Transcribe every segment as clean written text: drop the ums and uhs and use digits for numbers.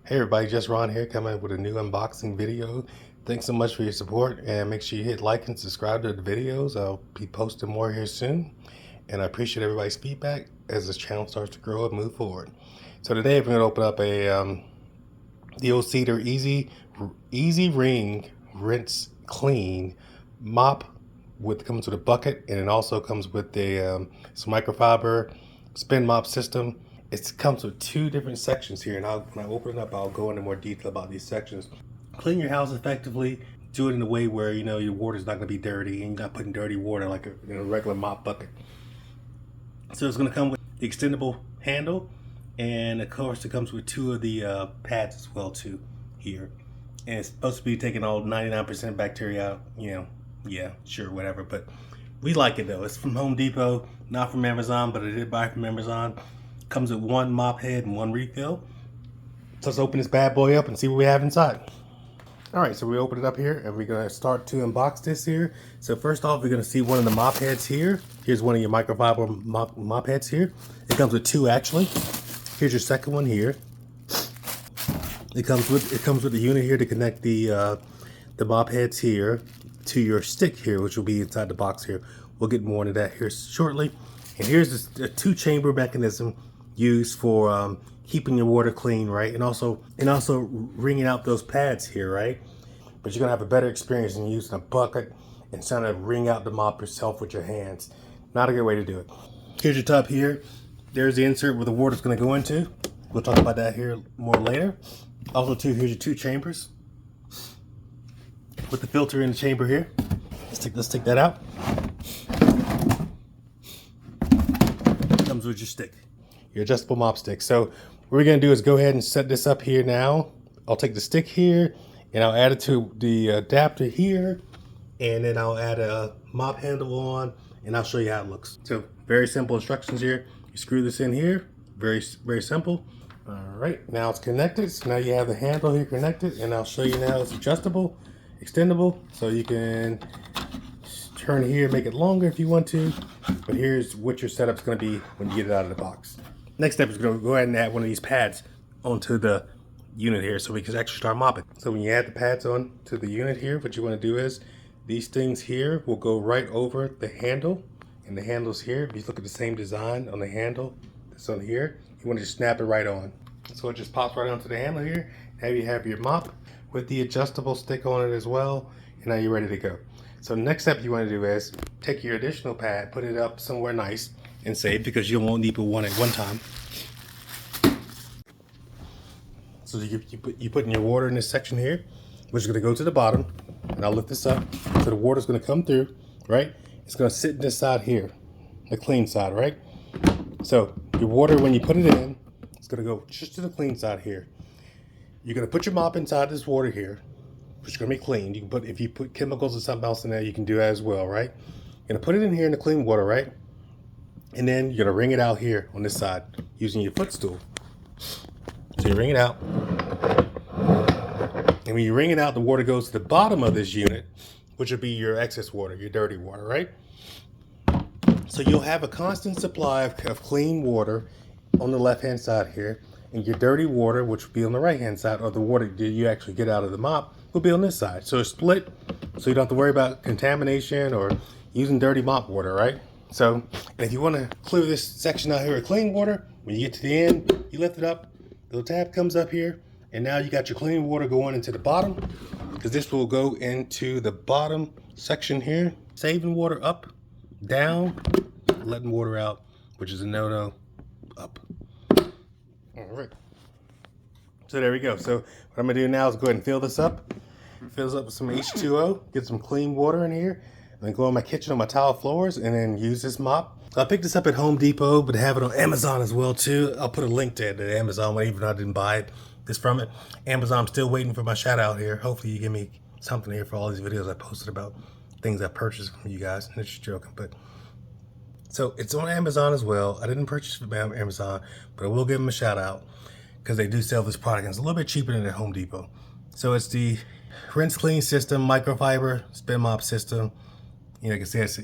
Hey everybody, just Ron here coming with a new unboxing video. Thanks so much for your support, and make sure you hit like and subscribe to the videos. I'll be posting more here soon, and I appreciate everybody's feedback as this channel starts to grow and move forward. So today we're going to open up the O-Cedar Easy Wring Rinse Clean Mop. Comes with a bucket, and it also comes with some microfiber spin mop system. It comes with two different sections here, and when I open it up, I'll go into more detail about these sections. Clean your house effectively. Do it in a way where your water's not going to be dirty, and you're not putting dirty water like a regular mop bucket. So it's going to come with the extendable handle, and of course it comes with two of the pads as well too here. And it's supposed to be taking all 99% bacteria out. Yeah, sure, whatever. But we like it though. It's from Home Depot, not from Amazon, but I did buy from Amazon. Comes with one mop head and one refill. So let's open this bad boy up and see what we have inside. Alright, so we open it up here and we're going to start to unbox this here. So first off, we're going to see one of the mop heads here. Here's one of your microfiber mop heads here. It comes with two actually. Here's your second one here. It comes with the unit here to connect the mop heads here to your stick here, which will be inside the box here. We'll get more into that here shortly. And here's the two-chamber mechanism used for keeping your water clean, right? And also wringing out those pads here, right? But you're gonna have a better experience than using a bucket and trying to wring out the mop yourself with your hands. Not a good way to do it. Here's your tub here. There's the insert where the water's gonna go into. We'll talk about that here more later. Also too, here's your two chambers with the filter in the chamber here. Let's take that out. Comes with your stick, your adjustable mop stick. So what we're gonna do is go ahead and set this up here now. I'll take the stick here and I'll add it to the adapter here, and then I'll add a mop handle on, and I'll show you how it looks. So very simple instructions here. You screw this in here, very simple. All right, now it's connected. So now you have the handle here connected, and I'll show you now it's adjustable, extendable, so you can turn here, make it longer if you want to. But here's what your setup's going to be when you get it out of the box. Next step is going to go ahead and add one of these pads onto the unit here so we can actually start mopping. So when you add the pads on to the unit here, what you want to do is these things here will go right over the handle, and the handle's here. If you look at the same design on the handle that's on here, you want to just snap it right on. So it just pops right onto the handle here. Now you have your mop with the adjustable stick on it as well, and now you're ready to go. So the next step you want to do is take your additional pad, put it up somewhere nice and safe, because you won't need but one at one time. So you put in your water in this section here, which is going to go to the bottom, and I'll lift this up. So the water's going to come through, right? It's going to sit in this side here, the clean side, right? So your water, when you put it in, it's going to go just to the clean side here. You're going to put your mop inside this water here, which is going to be clean. You can if you put chemicals or something else in there, you can do that as well, right? You're going to put it in here in the clean water, right? And then you're going to wring it out here on this side using your footstool. So you wring it out. And when you wring it out, the water goes to the bottom of this unit, which will be your excess water, your dirty water, right? So you'll have a constant supply of clean water on the left-hand side here, and your dirty water, which will be on the right-hand side, or the water that you actually get out of the mop, will be on this side. So it's split, so you don't have to worry about contamination or using dirty mop water, right? So, and if you want to clear this section out here with clean water, when you get to the end, you lift it up, the little tab comes up here, and now you got your clean water going into the bottom, because this will go into the bottom section here, saving water up, down, letting water out, which is a no-no, up. All right. So there we go. So what I'm gonna do now is go ahead and fill this up. Fill this up with some H2O, get some clean water in here, and then go in my kitchen on my tile floors and then use this mop. So I picked this up at Home Depot, but have it on Amazon as well too. I'll put a link to it at Amazon, even though I didn't buy this from it. Amazon, I'm still waiting for my shout out here. Hopefully you give me something here for all these videos I posted about things I purchased from you guys. I'm just joking, but so it's on Amazon as well. I didn't purchase it from Amazon, but I will give them a shout out because they do sell this product, and it's a little bit cheaper than at Home Depot. So it's the rinse clean system, microfiber spin mop system. You can see it's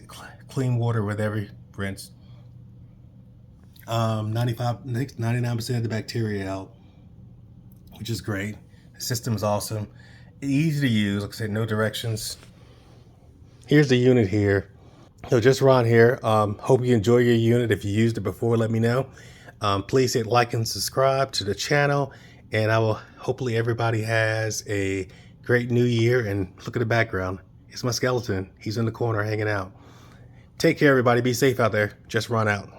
clean water with every rinse. 99% of the bacteria out. which is great. The system is awesome. Easy to use. Like I said, no directions. Here's the unit here. So just Ron here. Hope you enjoy your unit. If you used it before, let me know. Please hit like and subscribe to the channel. And I will hopefully everybody has a great new year. And look at the background. It's my skeleton. He's in the corner hanging out. Take care, everybody. Be safe out there. Just Ron out.